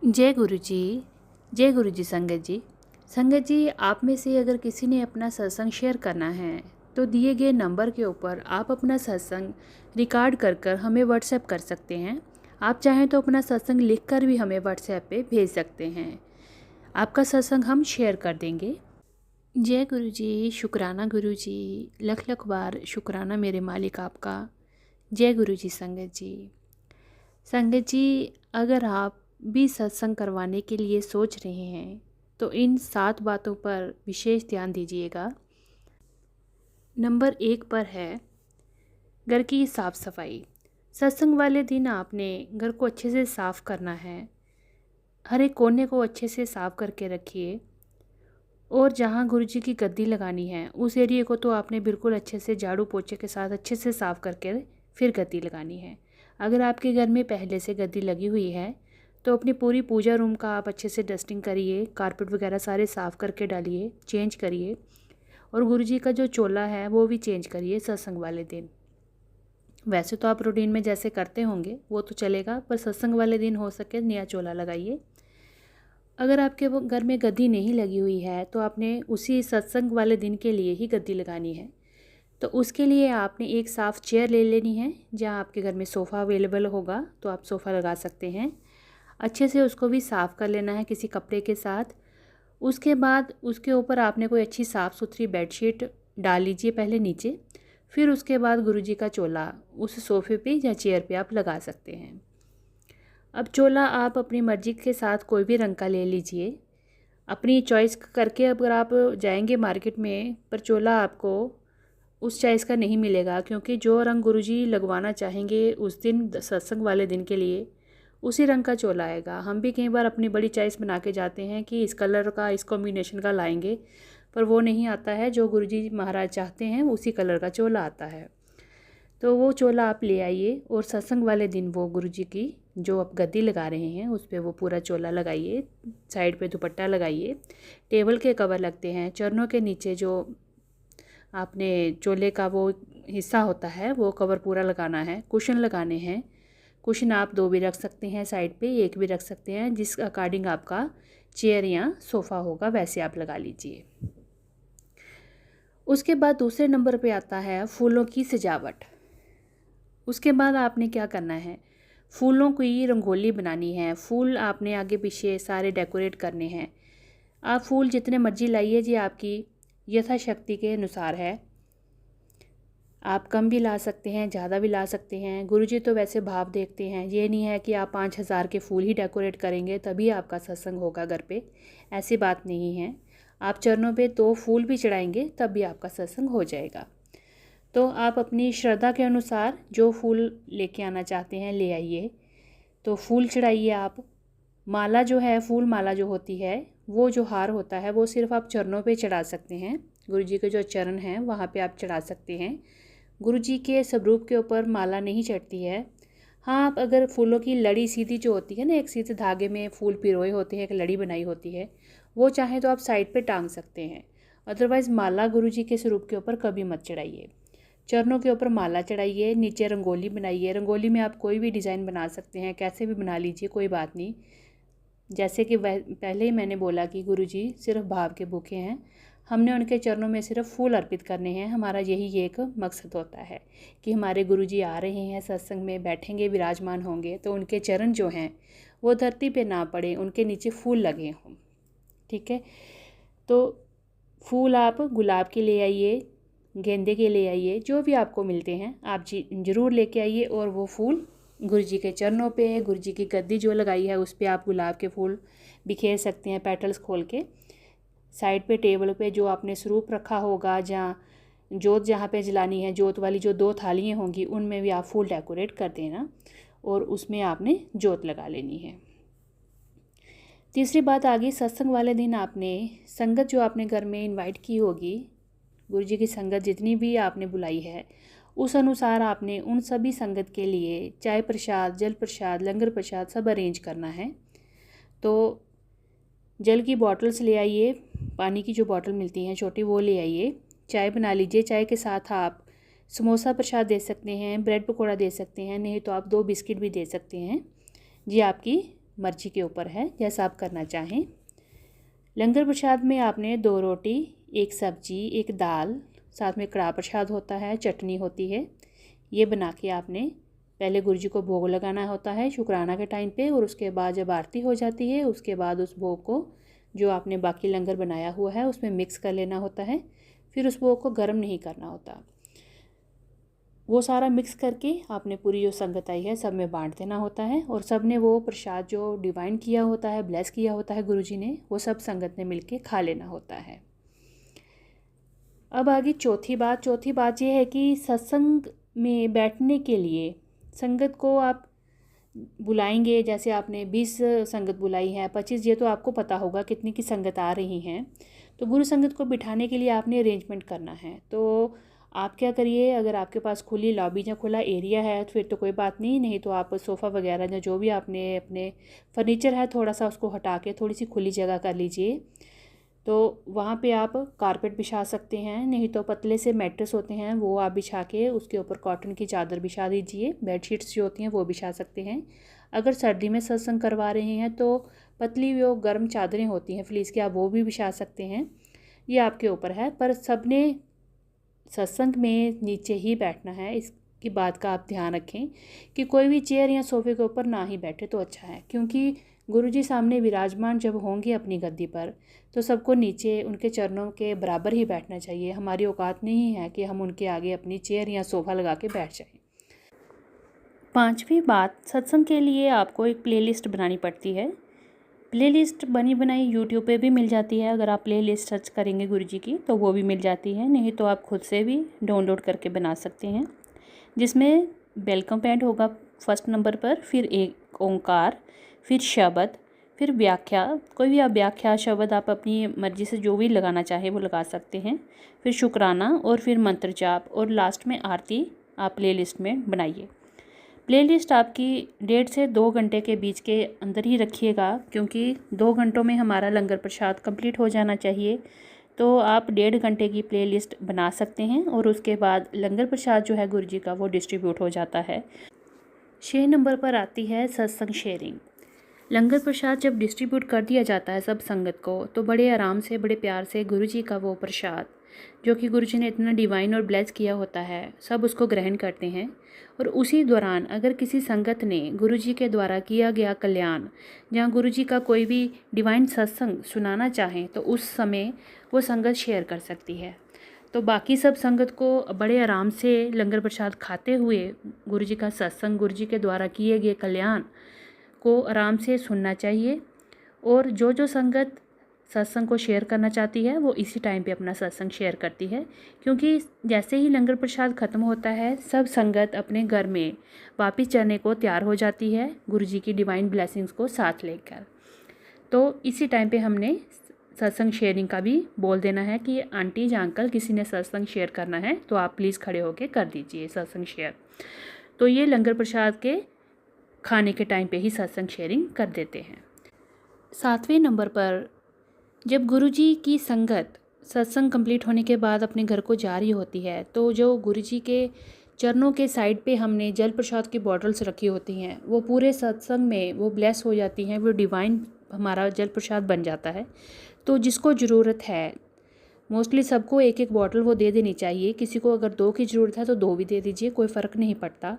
जय गुरु जी। जय गुरु जी। संगत जी, आप में से अगर किसी ने अपना सत्संग शेयर करना है तो दिए गए नंबर के ऊपर आप अपना सत्संग रिकॉर्ड कर कर हमें व्हाट्सएप कर सकते हैं। आप चाहें तो अपना सत्संग लिख कर भी हमें व्हाट्सएप पे भेज सकते हैं। आपका सत्संग हम शेयर कर देंगे। जय गुरु जी। शुक्राना गुरु जी। लख लख बार शुक्राना मेरे मालिक आपका। जय गुरु जी। संगत जी, अगर आप भी सत्संग करवाने के लिए सोच रहे हैं तो इन 7 बातों पर विशेष ध्यान दीजिएगा। नंबर 1 पर है घर की साफ़ सफाई। सत्संग वाले दिन आपने घर को अच्छे से साफ़ करना है। हर एक कोने को अच्छे से साफ़ करके रखिए। और जहाँ गुरु जी की गद्दी लगानी है उस एरिया को तो आपने बिल्कुल अच्छे से झाड़ू पोछे के साथ अच्छे से साफ़ करके फिर गद्दी लगानी है। अगर आपके घर में पहले से गद्दी लगी हुई है तो अपनी पूरी पूजा रूम का आप अच्छे से डस्टिंग करिए, कारपेट वगैरह सारे साफ़ करके डालिए, चेंज करिए। और गुरु जी का जो चोला है वो भी चेंज करिए सत्संग वाले दिन। वैसे तो आप रूटीन में जैसे करते होंगे वो तो चलेगा, पर सत्संग वाले दिन हो सके नया चोला लगाइए। अगर आपके वो घर में गद्दी नहीं लगी हुई है तो आपने उसी सत्संग वाले दिन के लिए ही गद्दी लगानी है। तो उसके लिए आपने एक साफ़ चेयर ले लेनी है। जहाँ आपके घर में सोफ़ा अवेलेबल होगा तो आप सोफ़ा लगा सकते हैं। अच्छे से उसको भी साफ़ कर लेना है किसी कपड़े के साथ। उसके बाद उसके ऊपर आपने कोई अच्छी साफ़ सुथरी बेडशीट डाल लीजिए पहले नीचे। फिर उसके बाद गुरुजी का चोला उस सोफ़े पे या चेयर पे आप लगा सकते हैं। अब चोला आप अपनी मर्ज़ी के साथ कोई भी रंग का ले लीजिए, अपनी चॉइस करके। अगर आप जाएंगे मार्केट में पर चोला आपको उस चॉइस का नहीं मिलेगा, क्योंकि जो रंग गुरुजी लगवाना चाहेंगे उस दिन सत्संग वाले दिन के लिए उसी रंग का चोला आएगा। हम भी कई बार अपनी बड़ी चॉइस बना के जाते हैं कि इस कलर का, इस कॉम्बिनेशन का लाएंगे, पर वो नहीं आता है। जो गुरुजी महाराज चाहते हैं उसी कलर का चोला आता है। तो वो चोला आप ले आइए और सत्संग वाले दिन वो गुरुजी की जो आप गद्दी लगा रहे हैं उस पर वो पूरा चोला लगाइए। साइड पे दुपट्टा लगाइए। टेबल के कवर लगते हैं, चरणों के नीचे जो आपने चोले का वो हिस्सा होता है वो कवर पूरा लगाना है। कुशन लगाने हैं। कुशन आप 2 भी रख सकते हैं, साइड पे 1 भी रख सकते हैं, जिस अकॉर्डिंग आपका चेयर या सोफ़ा होगा वैसे आप लगा लीजिए। उसके बाद दूसरे नंबर पे आता है फूलों की सजावट। उसके बाद आपने क्या करना है, फूलों की रंगोली बनानी है। फूल आपने आगे पीछे सारे डेकोरेट करने हैं। आप फूल जितने मर्जी लाइए जी, आपकी यथाशक्ति के अनुसार है। आप कम भी ला सकते हैं, ज़्यादा भी ला सकते हैं। गुरुजी तो वैसे भाव देखते हैं। ये नहीं है कि आप 5,000 के फूल ही डेकोरेट करेंगे तभी आपका सत्संग होगा घर पे, ऐसी बात नहीं है। आप चरणों पे 2 फूल भी चढ़ाएंगे तब भी आपका सत्संग हो जाएगा। तो आप अपनी श्रद्धा के अनुसार जो फूल लेके आना चाहते हैं ले आइए। तो फूल चढ़ाइए आप। माला जो है, फूल माला जो होती है, वो जो हार होता है वो सिर्फ आप चरणों पे चढ़ा सकते हैं। गुरुजी के जो चरण हैं वहाँ पे आप चढ़ा सकते हैं। गुरुजी के स्वरूप के ऊपर माला नहीं चढ़ती है। हाँ, आप अगर फूलों की लड़ी सीधी जो होती है ना, एक सीधे धागे में फूल पिरोए होते हैं, एक लड़ी बनाई होती है, वो चाहे तो आप साइड पे टांग सकते हैं। अदरवाइज़ माला गुरुजी के स्वरूप के ऊपर कभी मत चढ़ाइए। चरणों के ऊपर माला चढ़ाइए, नीचे रंगोली बनाइए। रंगोली में आप कोई भी डिज़ाइन बना सकते हैं, कैसे भी बना लीजिए, कोई बात नहीं। जैसे कि वह पहले ही मैंने बोला कि गुरुजी सिर्फ भाव के भूखे हैं। हमने उनके चरणों में सिर्फ फूल अर्पित करने हैं। हमारा यही एक मकसद होता है कि हमारे गुरुजी आ रहे हैं, सत्संग में बैठेंगे, विराजमान होंगे, तो उनके चरण जो हैं वो धरती पे ना पड़े, उनके नीचे फूल लगे हों। ठीक है, तो फूल आप गुलाब के ले आइए, गेंदे के ले आइए, जो भी आपको मिलते हैं आप ज़रूर लेके आइए। और वो फूल गुरुजी के चरणों पे, गुरुजी की गद्दी जो लगाई है उस पर आप गुलाब के फूल बिखेर सकते हैं, पेटल्स खोल के। साइड पे टेबल पे जो आपने स्वरूप रखा होगा, जहाँ जोत जहाँ पे जलानी है, जोत वाली जो 2 थालियाँ होंगी उनमें भी आप फूल डेकोरेट कर देना और उसमें आपने जोत लगा लेनी है। तीसरी बात आ गई, सत्संग वाले दिन आपने संगत जो आपने घर में इनवाइट की होगी, गुरुजी की संगत जितनी भी आपने बुलाई है, उस अनुसार आपने उन सभी संगत के लिए चाय प्रसाद, जल प्रसाद, लंगर प्रसाद सब अरेंज करना है। तो जल की बॉटल्स ले आइए, पानी की जो बॉटल मिलती हैं छोटी वो ले आइए। चाय बना लीजिए। चाय के साथ आप समोसा प्रसाद दे सकते हैं, ब्रेड पकौड़ा दे सकते हैं, नहीं तो आप 2 बिस्किट भी दे सकते हैं जी। आपकी मर्जी के ऊपर है, जैसा आप करना चाहें। लंगर प्रसाद में आपने 2 रोटी, 1 सब्जी, 1 दाल, साथ में कड़ाह प्रसाद होता है, चटनी होती है। ये बना के आपने पहले गुरु जी को भोग लगाना होता है शुक्राना के टाइम पे, और उसके बाद जब आरती हो जाती है उसके बाद उस भोग को जो आपने बाकी लंगर बनाया हुआ है उसमें मिक्स कर लेना होता है। फिर उस भोग को गर्म नहीं करना होता, वो सारा मिक्स करके आपने पूरी जो संगत आई है सब में बांट देना होता है, और सब ने वो प्रसाद जो डिवाइन किया होता है, ब्लेस किया होता है गुरुजी ने, वो सब संगत ने मिलके खा लेना होता है। अब आगे चौथी बात ये है कि सत्संग में बैठने के लिए संगत को आप बुलाएंगे। जैसे आपने 20 संगत बुलाई है, 25, ये तो आपको पता होगा कितनी की संगत आ रही हैं। तो गुरु संगत को बिठाने के लिए आपने अरेंजमेंट करना है। तो आप क्या करिए, अगर आपके पास खुली लॉबी या खुला एरिया है तो फिर तो कोई बात नहीं तो आप सोफ़ा वगैरह या जो भी आपने अपने फर्नीचर है थोड़ा सा उसको हटा के थोड़ी सी खुली जगह कर लीजिए। तो वहाँ पे आप कारपेट बिछा सकते हैं, नहीं तो पतले से मैट्रेस होते हैं वो आप बिछा के उसके ऊपर कॉटन की चादर बिछा दीजिए। बेडशीट्स जो होती हैं वो बिछा सकते हैं। अगर सर्दी में सत्संग करवा रहे हैं तो पतली वो गर्म चादरें होती हैं फ्लीस की, आप वो भी बिछा सकते हैं, ये आपके ऊपर है। पर सबने सत्संग में नीचे ही बैठना है, इसकी बात का आप ध्यान रखें कि कोई भी चेयर या सोफ़े के ऊपर ना ही बैठे तो अच्छा है, क्योंकि गुरुजी सामने विराजमान जब होंगे अपनी गद्दी पर तो सबको नीचे उनके चरणों के बराबर ही बैठना चाहिए। हमारी औकात नहीं है कि हम उनके आगे अपनी चेयर या सोफ़ा लगा के बैठ जाएं। 5वीं बात, सत्संग के लिए आपको एक प्लेलिस्ट बनानी पड़ती है। प्लेलिस्ट बनी बनाई यूट्यूब पे भी मिल जाती है, अगर आप प्लेलिस्ट सर्च करेंगे गुरुजी की तो वो भी मिल जाती है, नहीं तो आप खुद से भी डाउनलोड करके बना सकते हैं। जिसमें वेलकम पैड होगा फर्स्ट नंबर पर, फिर एक ओंकार, फिर शब्द, फिर व्याख्या, कोई भी आप व्याख्या शब्द आप अपनी मर्ज़ी से जो भी लगाना चाहे वो लगा सकते हैं, फिर शुक्राना और फिर मंत्र जाप और लास्ट में आरती आप प्लेलिस्ट में बनाइए। प्लेलिस्ट आपकी 1.5 से 2 घंटे के बीच के अंदर ही रखिएगा, क्योंकि 2 घंटों में हमारा लंगर प्रसाद कंप्लीट हो जाना चाहिए। तो आप 1.5 घंटे की प्लेलिस्ट बना सकते हैं और उसके बाद लंगर प्रसाद जो है गुरुजी का वो डिस्ट्रीब्यूट हो जाता है। 6 नंबर पर आती है सत्संग शेयरिंग। लंगर प्रसाद जब डिस्ट्रीब्यूट कर दिया जाता है सब संगत को, तो बड़े आराम से बड़े प्यार से गुरुजी का वो प्रसाद जो कि गुरुजी ने इतना डिवाइन और ब्लेस किया होता है सब उसको ग्रहण करते हैं। और उसी दौरान अगर किसी संगत ने गुरुजी के द्वारा किया गया कल्याण जहाँ गुरुजी का कोई भी डिवाइन सत्संग सुनाना चाहें तो उस समय वो संगत शेयर कर सकती है। तो बाकी सब संगत को बड़े आराम से लंगर प्रसाद खाते हुए गुरुजी का सत्संग, गुरुजी के द्वारा किए गए कल्याण को आराम से सुनना चाहिए। और जो संगत सत्संग को शेयर करना चाहती है वो इसी टाइम पे अपना सत्संग शेयर करती है, क्योंकि जैसे ही लंगर प्रसाद ख़त्म होता है सब संगत अपने घर में वापस जाने को तैयार हो जाती है गुरुजी की डिवाइन ब्लेसिंग्स को साथ लेकर। तो इसी टाइम पे हमने सत्संग शेयरिंग का भी बोल देना है कि आंटी या अंकल किसी ने सत्संग शेयर करना है तो आप प्लीज़ खड़े होकर कर दीजिए सत्संग शेयर। तो ये लंगर प्रसाद के खाने के टाइम पे ही सत्संग शेयरिंग कर देते हैं। 7वें नंबर पर जब गुरुजी की संगत सत्संग कंप्लीट होने के बाद अपने घर को जा रही होती है तो जो गुरुजी के चरणों के साइड पे हमने जल प्रसाद की बॉटल्स रखी होती हैं वो पूरे सत्संग में वो ब्लेस हो जाती हैं, वो डिवाइन हमारा जल प्रसाद बन जाता है। तो जिसको ज़रूरत है मोस्टली सबको 1-1 बॉटल वो दे देनी चाहिए। किसी को अगर 2 की ज़रूरत है तो 2 भी दे दीजिए, कोई फ़र्क नहीं पड़ता।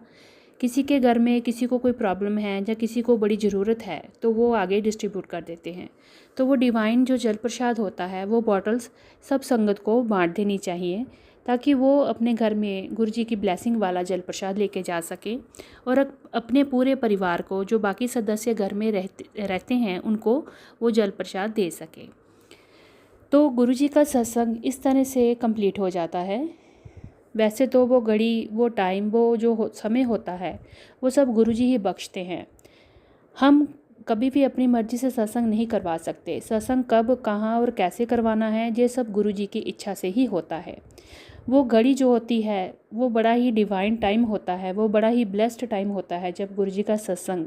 किसी के घर में किसी को कोई प्रॉब्लम है या किसी को बड़ी ज़रूरत है तो वो आगे डिस्ट्रीब्यूट कर देते हैं। तो वो डिवाइन जो जल प्रसाद होता है वो बॉटल्स सब संगत को बांट देनी चाहिए, ताकि वो अपने घर में गुरुजी की ब्लेसिंग वाला जल प्रसाद लेके जा सके और अपने पूरे परिवार को जो बाकी सदस्य घर में रहते हैं उनको वो जल प्रसाद दे सके। तो गुरुजी का सत्संग इस तरह से कंप्लीट हो जाता है। वैसे तो वो घड़ी, वो टाइम, वो जो समय होता है वो सब गुरुजी ही बख्शते हैं। हम कभी भी अपनी मर्ज़ी से सत्संग नहीं करवा सकते। सत्संग कब, कहाँ और कैसे करवाना है ये सब गुरुजी की इच्छा से ही होता है। वो घड़ी जो होती है वो बड़ा ही डिवाइन टाइम होता है, वो बड़ा ही ब्लेस्ड टाइम होता है जब गुरुजी का सत्संग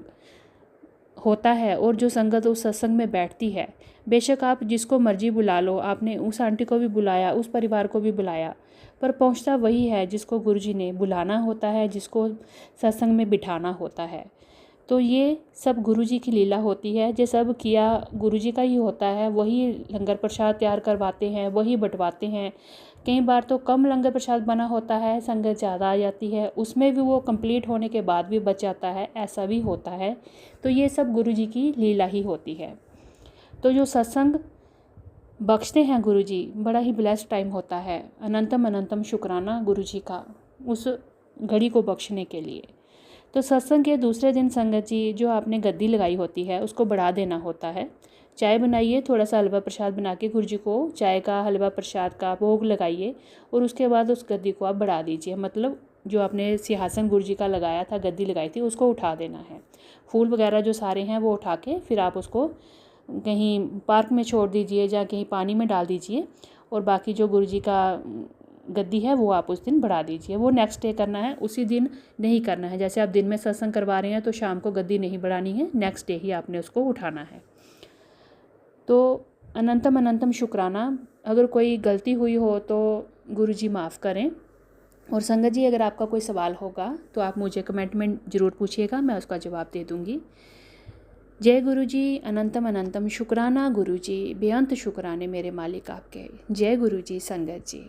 होता है और जो संगत उस सत्संग में बैठती है। बेशक आप जिसको मर्जी बुला लो, आपने उस आंटी को भी बुलाया, उस परिवार को भी बुलाया, पर पहुंचता वही है जिसको गुरुजी ने बुलाना होता है, जिसको सत्संग में बिठाना होता है। तो ये सब गुरु जी की लीला होती है। ये सब किया गुरु जी का ही होता है। वही लंगर प्रसाद तैयार करवाते हैं, वही बंटवाते हैं। कई बार तो कम लंगर प्रसाद बना होता है, संगत ज़्यादा आ जाती है, उसमें भी वो कंप्लीट होने के बाद भी बच जाता है, ऐसा भी होता है। तो ये सब गुरु जी की लीला ही होती है। तो जो सत्संग बख्शते हैं गुरु जी, बड़ा ही ब्लेस्ड टाइम होता है। अनंतम अनंतम शुक्राना गुरु जी का उस घड़ी को बख्शने के लिए। तो सत्संग के दूसरे दिन संगत जी जो आपने गद्दी लगाई होती है उसको बढ़ा देना होता है। चाय बनाइए, थोड़ा सा हलवा प्रसाद बना के गुरु जी को चाय का हलवा प्रसाद का भोग लगाइए और उसके बाद उस गद्दी को आप बढ़ा दीजिए। मतलब जो आपने सिंहासन गुरु जी का लगाया था, गद्दी लगाई थी, उसको उठा देना है। फूल वगैरह जो सारे हैं वो उठा के फिर आप उसको कहीं पार्क में छोड़ दीजिए या कहीं पानी में डाल दीजिए। और बाकी जो गुरु जी का गद्दी है वो आप उस दिन बढ़ा दीजिए। वो नेक्स्ट डे करना है, उसी दिन नहीं करना है। जैसे आप दिन में सत्संग करवा रहे हैं तो शाम को गद्दी नहीं बढ़ानी है, नेक्स्ट डे ही आपने उसको उठाना है। तो अनंतम अनंतम शुक्राना। अगर कोई गलती हुई हो तो गुरु जी माफ़ करें। और संगत जी अगर आपका कोई सवाल होगा तो आप मुझे कमेंट में ज़रूर पूछिएगा, मैं उसका जवाब दे दूँगी। जय गुरु जी, अनंतम अनंतम शुक्राना गुरु जी, बेअंत शुक्राने मेरे मालिक आपके। जय गुरु जी संगत जी।